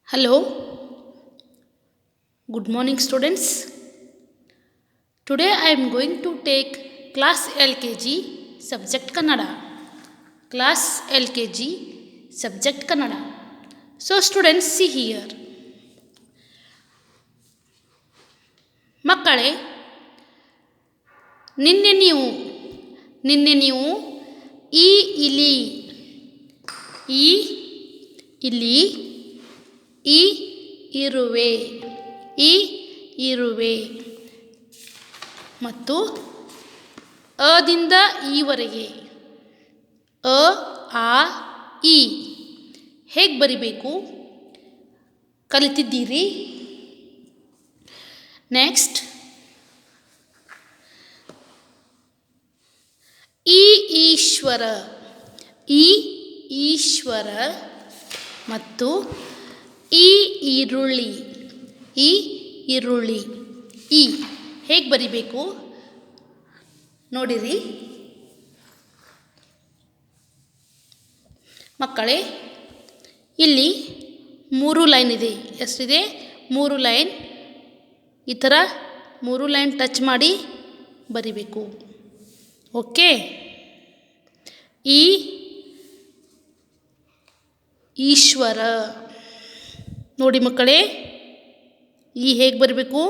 Hello, good morning, students. Today I am going to take class LKG subject Kannada. Class LKG subject Kannada. So, students, see here. ಮಕ್ಕಳೇ, ನಿನ್ನೆ ನೀವು ಈ ಇಲಿ ಈ ಇರುವೆ ಮತ್ತು ಅದಿಂದ ಈವರೆಗೆ ಅ ಆ ಇ ಹೇಗೆ ಬರಿಬೇಕು ಕಲಿತಿದ್ದೀರಿ. ನೆಕ್ಸ್ಟ್ ಈಶ್ವರ ಮತ್ತು ಈರುಳ್ಳಿ ಹೇಗೆ ಬರಿಬೇಕು ನೋಡಿರಿ ಮಕ್ಕಳೇ. ಇಲ್ಲಿ 3 ಲೈನ್ ಇದೆ. ಎಷ್ಟಿದೆ? 3 ಲೈನ್. ಈ ಥರ 3 ಲೈನ್ ಟಚ್ ಮಾಡಿ ಬರಿಬೇಕು. ಓಕೆ. ಈಶ್ವರ ನೋಡಿ ಮಕ್ಕಳೇ, ಹೇಗೆ ಬರಬೇಕು?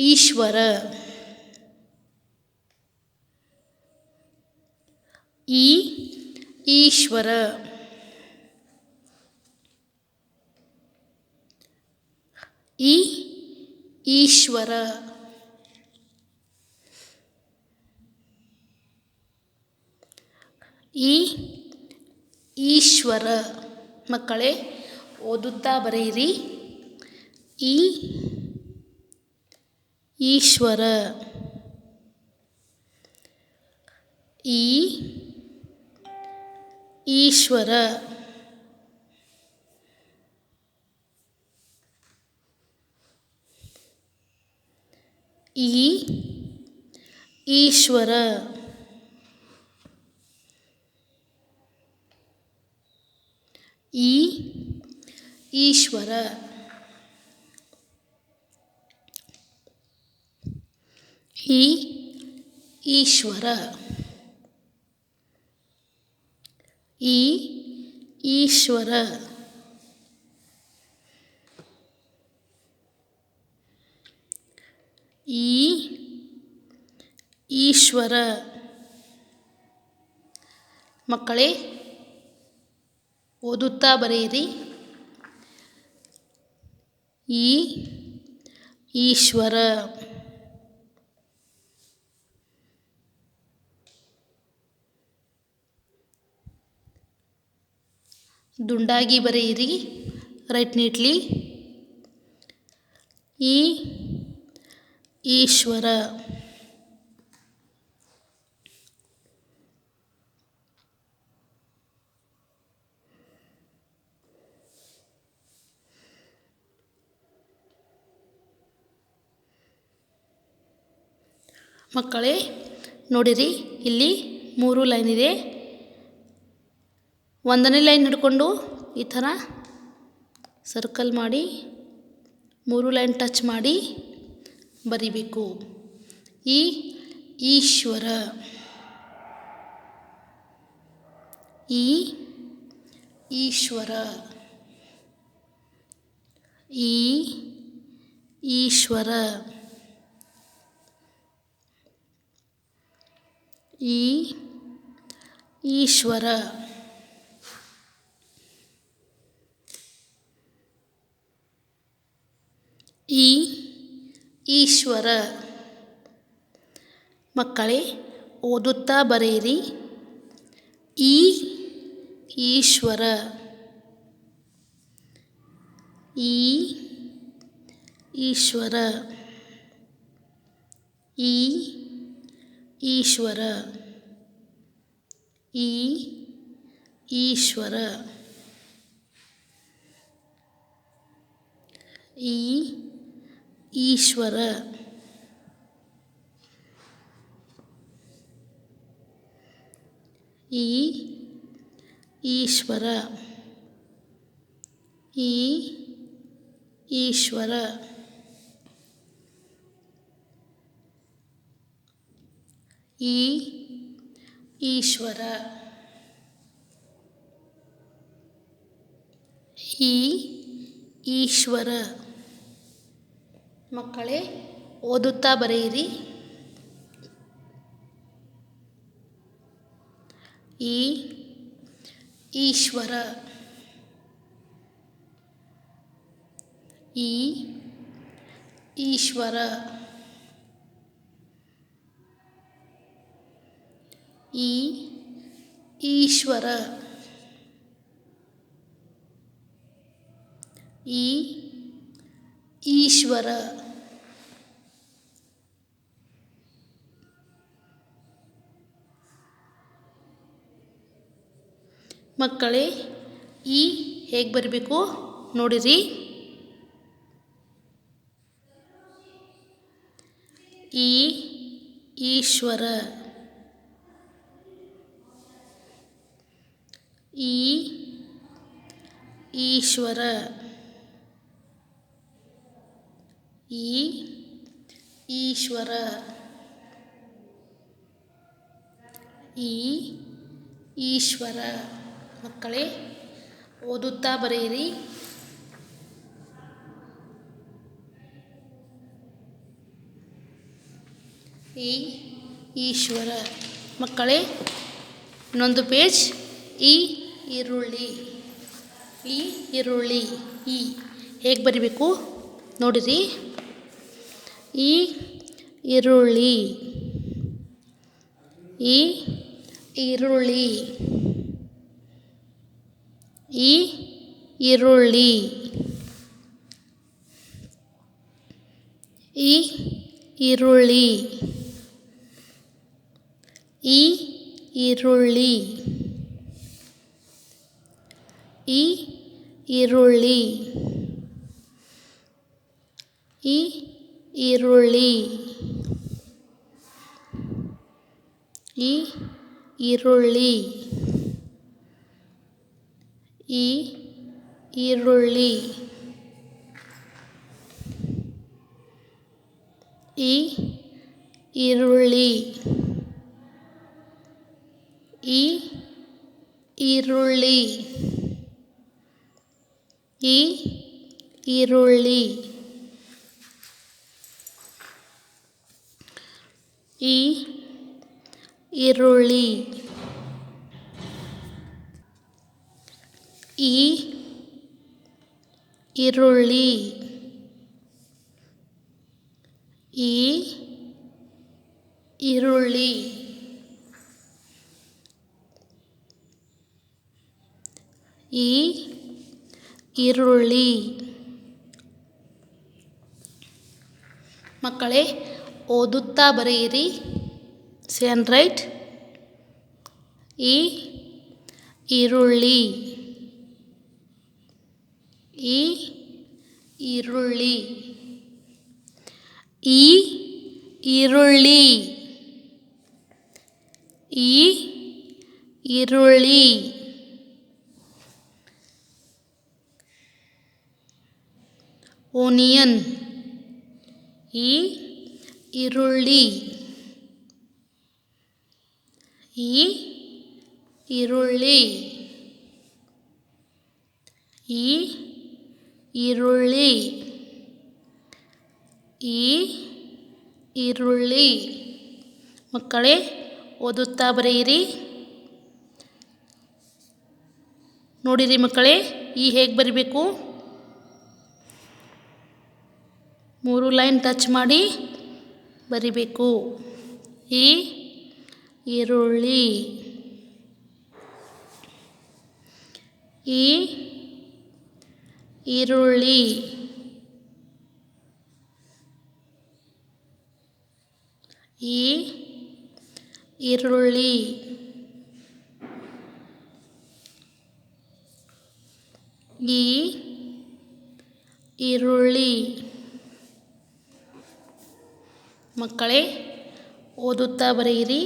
ಈಶ್ವರ, ಈಶ್ವರ, ಈಶ್ವರ, ಈಶ್ವರ. ಮಕ್ಕಳೇ, ಓದುತ್ತಾ ಬರೆಯಿರಿ. ಈಶ್ವರ, ಈಶ್ವರ, ಈಶ್ವರ, ಈಶ್ವರ, ಈಶ್ವರ, ಈಶ್ವರ, ಈಶ್ವರ. ಮಕ್ಕಳೇ, ಓದುತ್ತಾ ಬರೆಯಿರಿ. ಈಶ್ವರ, ದುಂಡಾಗಿ ಬರೆಯಿರಿ. Write neatly. ಈಶ್ವರ. ಮಕ್ಕಳೇ ನೋಡಿರಿ, ಇಲ್ಲಿ 3 ಲೈನ್ ಇದೆ. 1ನೇ ಲೈನ್ ಹಿಡ್ಕೊಂಡು ಈ ಥರ ಸರ್ಕಲ್ ಮಾಡಿ 3 ಲೈನ್ ಟಚ್ ಮಾಡಿ ಬರಿಬೇಕು. ಈಶ್ವರ, ಈಶ್ವರ, ಈಶ್ವರ, ಈಶ್ವರ, ಈಶ್ವರ. ಮಕ್ಕಳೇ, ಓದುತ್ತಾ ಬರೆಯಿರಿ. ಈಶ್ವರ, ಈಶ್ವರ, ಈಶ್ವರ, ಈಶ್ವರ, ಈಶ್ವರ, ಈಶ್ವರ ಈಶ್ವರ ಈಶ್ವರ ಈಶ್ವರ. ಮಕ್ಕಳೇ ಓದುತ್ತಾ ಬರೆಯಿರಿ. ಈಶ್ವರ ಈಶ್ವರ ಈಶ್ವರ ಈಶ್ವರ. ಮಕ್ಕಳೇ ಹೇಗೆ ಬರಬೇಕು ನೋಡಿರಿ. ಈಶ್ವರ ಈಶ್ವರ ಈಶ್ವರ ಈಶ್ವರ. ಮಕ್ಕಳೇ ಓದುತ್ತಾ ಬರೆಯಿರಿ. ಈಶ್ವರ. ಮಕ್ಕಳೇ ಇನ್ನೊಂದು ಪೇಜ್. ಈರುಳ್ಳಿ ಈರುಳ್ಳಿ ಹೇಗೆ ಬರಿಬೇಕು ನೋಡಿರಿ. ಈರುಳ್ಳಿ ಈರುಳ್ಳಿ ಈರುಳ್ಳಿ ಈರುಳ್ಳಿ ಈರುಳ್ಳಿ ಈರುಳ್ಳಿ ಈರುಳ್ಳಿ ಈರುಳ್ಳಿ ಈರುಳ್ಳಿ ಈರುಳ್ಳಿ ಈರುಳ್ಳಿ ಈರುಳ್ಳಿ ಈರುಳ್ಳಿ ಈರುಳ್ಳಿ ಈರುಳ್ಳಿ ಈರುಳ್ಳಿ. ಮಕ್ಕಳೇ ಓದುತ್ತಾ ಬರೆಯಿರಿ. ಸೇ ಆ್ಯಂಡ್ ರೈಟ್. ಈರುಳ್ಳಿ ಈರುಳ್ಳಿ ಈರುಳ್ಳಿ ಈರುಳ್ಳಿ ಓನಿಯನ್ ಈರುಳ್ಳಿ ಈರುಳ್ಳಿ ಈರುಳ್ಳಿ ಈರುಳ್ಳಿ. ಮಕ್ಕಳೇ ಓದುತ್ತಾ ಬರೆಯಿರಿ. ನೋಡಿರಿ ಮಕ್ಕಳೇ ಹೇಗೆ ಬರಿಬೇಕು. 3 ಲೈನ್ ಟಚ್ ಮಾಡಿ ಬರಿಬೇಕು. ಈರುಳ್ಳಿ ಈರುಳ್ಳಿ ಈರುಳ್ಳಿ ಈರುಳ್ಳಿ. ಮಕ್ಕಳೇ ಓದುತ್ತಾ ಬರೆಯಿರಿ.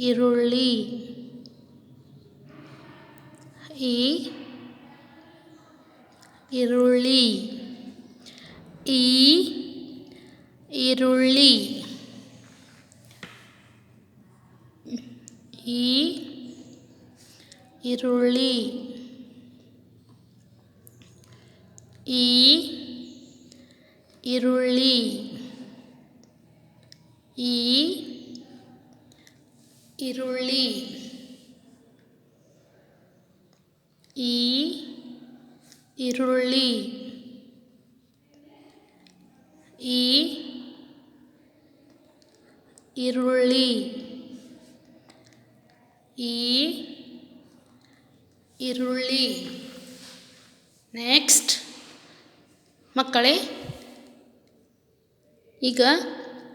ಈರುಳ್ಳಿ. ಈ ಈರುಳ್ಳಿ. ಈ ಈರುಳ್ಳಿ. ಈ ಈರುಳ್ಳಿ. ಈ ಈರುಳ್ಳಿ. ಈ ಈರುಳ್ಳಿ. ಈ ಈರುಳ್ಳಿ. ಈ ಈರುಳ್ಳಿ. ಈ ಈರುಳ್ಳಿ. ನೆಕ್ಸ್ಟ್ ಮಕ್ಕಳೇ, ಈಗ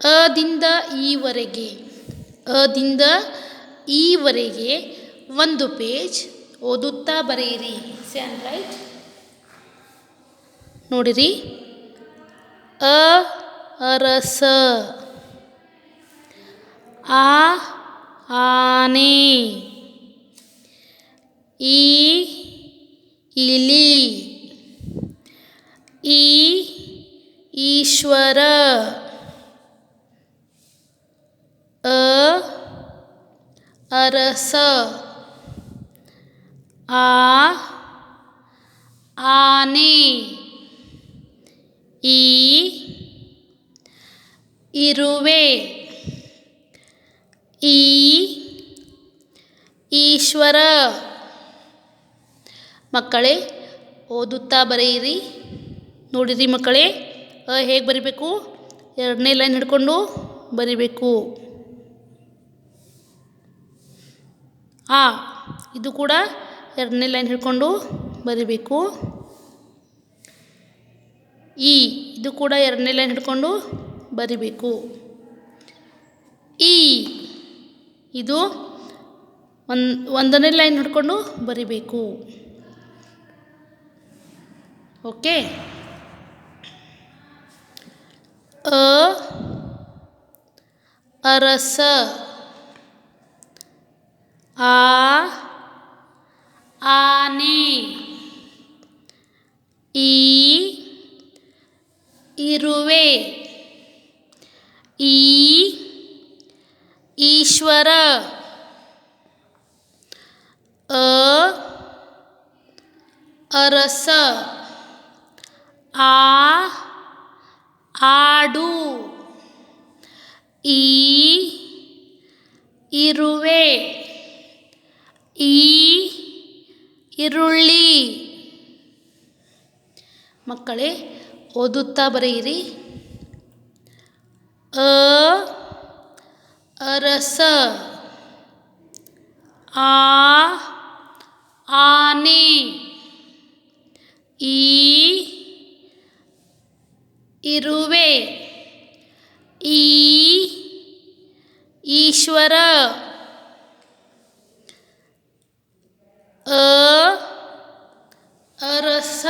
ಅದಿಂದ ಈವರೆಗೆ, ಅದಿಂದ ಈವರೆಗೆ ಒಂದು ಪೇಜ್ ಓದುತ್ತಾ ಬರೆಯಿರಿ. ಸೇ ಆ್ಯಂಡ್ ರೈಟ್. ನೋಡಿರಿ. ಅರಸ. ಆನೆ. ಇಲಿ. ಈಶ್ವರ. ಅರಸ. ಆನೆ. ಇರುವೆ. ಈಶ್ವರ. ಮಕ್ಕಳೇ ಓದುತ್ತಾ ಬರೆಯಿರಿ. ನೋಡಿರಿ ಮಕ್ಕಳೇ, ಹೇಗೆ ಬರಿಬೇಕು? ಎರಡನೇ ಲೈನ್ ಹಿಡ್ಕೊಂಡು ಬರಿಬೇಕು. ಇದು ಕೂಡ ಎರಡನೇ ಲೈನ್ ಹಿಡ್ಕೊಂಡು ಬರಿಬೇಕು. ಇದು ಕೂಡ ಎರಡನೇ ಲೈನ್ ಹಿಡ್ಕೊಂಡು ಬರಿಬೇಕು. ಇದು ಒಂದನೇ ಲೈನ್ ಹಿಡ್ಕೊಂಡು ಬರಿಬೇಕು. ಓಕೆ. ಅರಸ. ಆನೆ. ಇರುವೆ. ಈಶ್ವರ. ಅರಸ. ಆಡು. ಇರುವೆ. ಈರುಳ್ಳಿ. ಮಕ್ಕಳೇ ಓದುತ್ತಾ ಬರೆಯಿರಿ. ಅರಸ. ಆನೆ. ಇರುವೆ. ಈಶ್ವರ. ಅರಸ.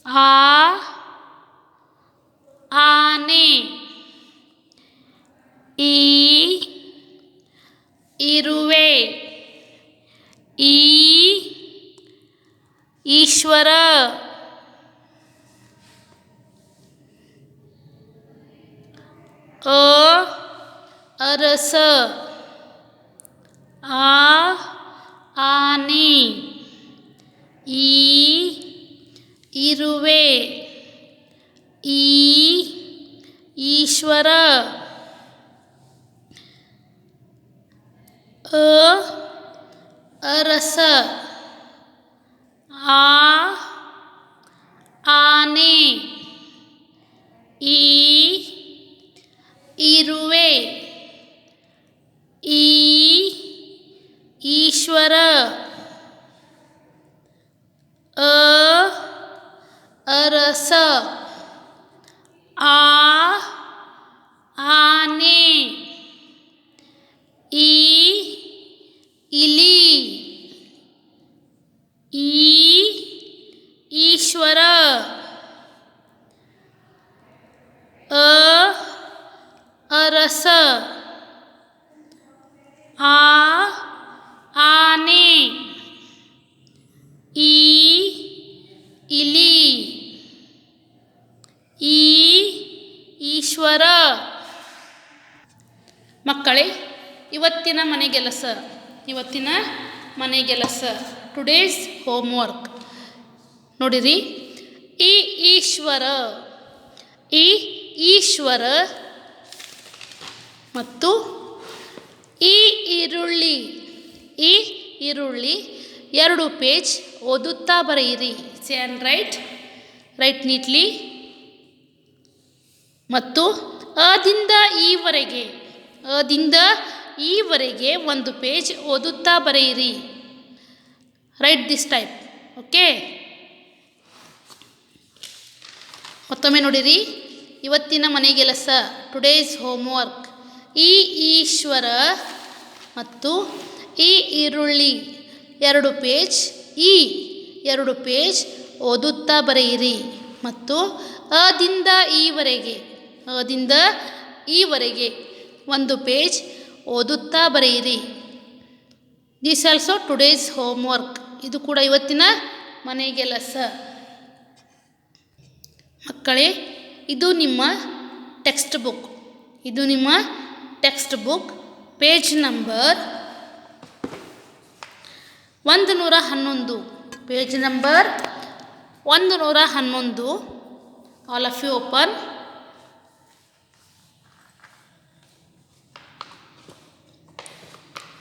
ಆನೆ. ಇರುವೆ. ಈಶ್ವರ. ಅರಸ. ಆನೆ. ಇರುವೆ. ಈಶ್ವರ. ಅರಸ. ಆನೆ. ಇರುವೆ. ಈಶ್ವರ. ಅರಸ. ಆನೆ. ಇಲಿ. ಈಶ್ವರ. ಅರಸ. ಆ ಆನೆ, ಈ ಇಲಿ, ಈ ಈಶ್ವರ. ಮಕ್ಕಳೇ, ಇವತ್ತಿನ ಮನೆಗೆಲಸ ಟುಡೇಸ್ ಹೋಮ್ವರ್ಕ್ ನೋಡಿರಿ. ಈ ಈಶ್ವರ ಮತ್ತು ಈ ಈರುಳ್ಳಿ 2 ಪೇಜ್ ಓದುತ್ತಾ ಬರೆಯಿರಿ. ಸೇ ಆ್ಯಂಡ್ ರೈಟ್ ನೀಟ್ಲಿ. ಮತ್ತು ಅದಿಂದ ಈವರೆಗೆ 1 ಪೇಜ್ ಓದುತ್ತಾ ಬರೆಯಿರಿ. Write this type. ಓಕೆ, ಮತ್ತೊಮ್ಮೆ ನೋಡಿರಿ. ಇವತ್ತಿನ ಮನೆಗೆಲಸ ಟುಡೇಸ್ ಹೋಮ್ವರ್ಕ್. ಈ ಈಶ್ವರ ಮತ್ತು ಈ ಈರುಳ್ಳಿ 2 ಪೇಜ್ 2 ಪೇಜ್ ಓದುತ್ತಾ ಬರೆಯಿರಿ. ಮತ್ತು ಅದಿಂದ ಈವರೆಗೆ 1 ಪೇಜ್ ಓದುತ್ತಾ ಬರೆಯಿರಿ. This also today's homework. ಇದು ಕೂಡ ಇವತ್ತಿನ ಮನೆಗೆಲಸ. ಮಕ್ಕಳೇ, ಇದು ನಿಮ್ಮ text book page number 111. Page number 111. All of you open.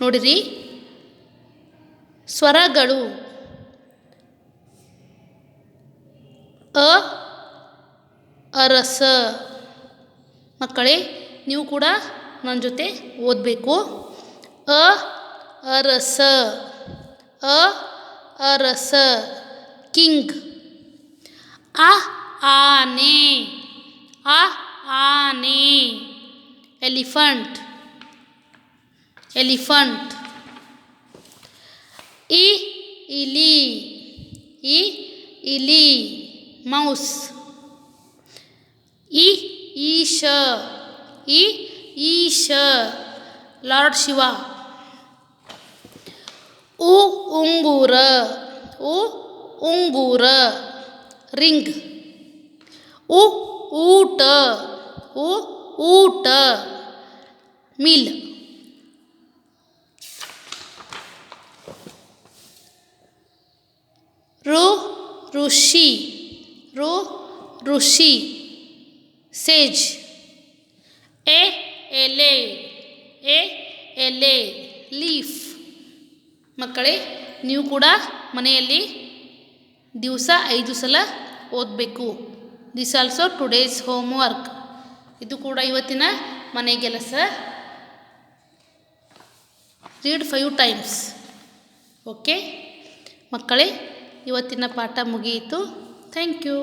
ನೋಡಿರಿ, ಸ್ವರಗಳು ಅರಸ. ಮಕ್ಕಳೇ, ನೀವು ಕೂಡ ನನ್ನ ಜೊತೆ ಓದಬೇಕು. ಅರಸ ಕಿಂಗ್. ಆನೆ ಎಲಿಫೆಂಟ್. ಇಲಿ ಮೌಸ್. ಈಶ ಲಾರ್ಡ್ ಶಿವ. ಉಂಗುರ ರಿಂಗ್. ಊಟ ಮೀಲ್. ಋಷಿ ಸೇಜ್. ಎಲೆ ಲೀಫ್. ಮಕ್ಕಳೇ, ನೀವು ಕೂಡ ಮನೆಯಲ್ಲಿ ದಿವಸ 5 ಸಲ ಓದಬೇಕು. This also today's homework. ಇದು ಕೂಡ ಇವತ್ತಿನ ಮನೆಗೆಲಸ. Read 5 times. ಓಕೆ ಮಕ್ಕಳೇ, ಇವತ್ತಿನ ಪಾಠ ಮುಗಿಯಿತು. Thank you.